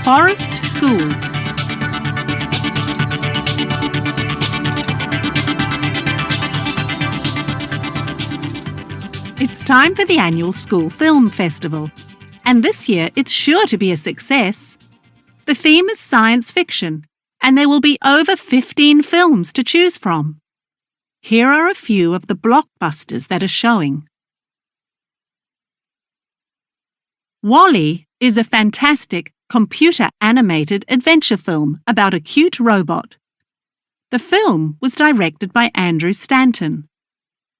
Forest School. It's time for the annual School Film Festival, and this year it's sure to be a success. The theme is science fiction, and there will be over 15 films to choose from. Here are a few of the blockbusters that are showing. WALL-E is a fantastic computer-animated adventure film about a cute robot. The film was directed by Andrew Stanton.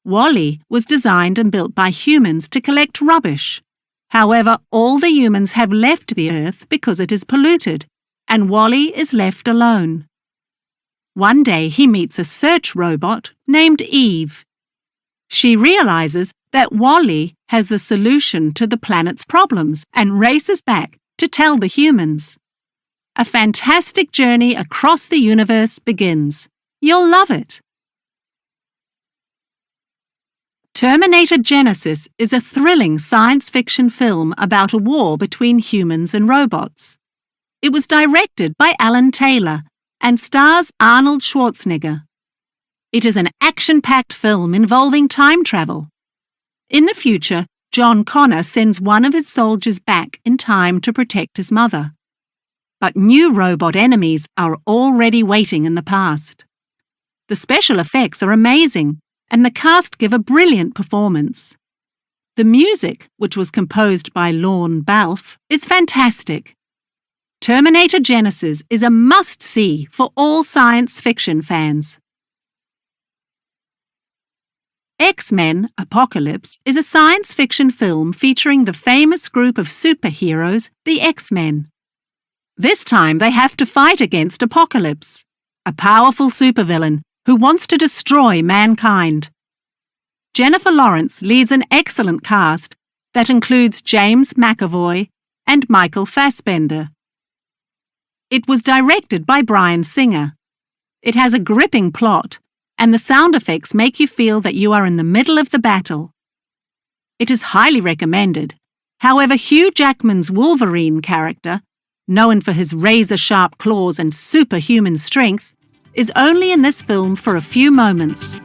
WALL-E was designed and built by humans to collect rubbish. However, all the humans have left the Earth because it is polluted, and WALL-E is left alone. One day he meets a search robot named Eve. She realizes that WALL-E has the solution to the planet's problems and races back to tell the humans. A fantastic journey across the universe begins. You'll love it. Terminator Genisys is a thrilling science fiction film about a war between humans and robots. It was directed by Alan Taylor and stars Arnold Schwarzenegger. It is an action-packed film involving time travel. In the future, John Connor sends one of his soldiers back in time to protect his mother. But new robot enemies are already waiting in the past. The special effects are amazing, and the cast give a brilliant performance. The music, which was composed by Lorne Balfe, is fantastic. Terminator Genisys is a must-see for all science fiction fans. X-Men: Apocalypse is a science fiction film featuring the famous group of superheroes, the X-Men. This time they have to fight against Apocalypse, a powerful supervillain who wants to destroy mankind. Jennifer Lawrence leads an excellent cast that includes James McAvoy and Michael Fassbender. It was directed by Bryan Singer. It has a gripping plot, and the sound effects make you feel that you are in the middle of the battle. It is highly recommended. However, Hugh Jackman's Wolverine character, known for his razor-sharp claws and superhuman strength, is only in this film for a few moments.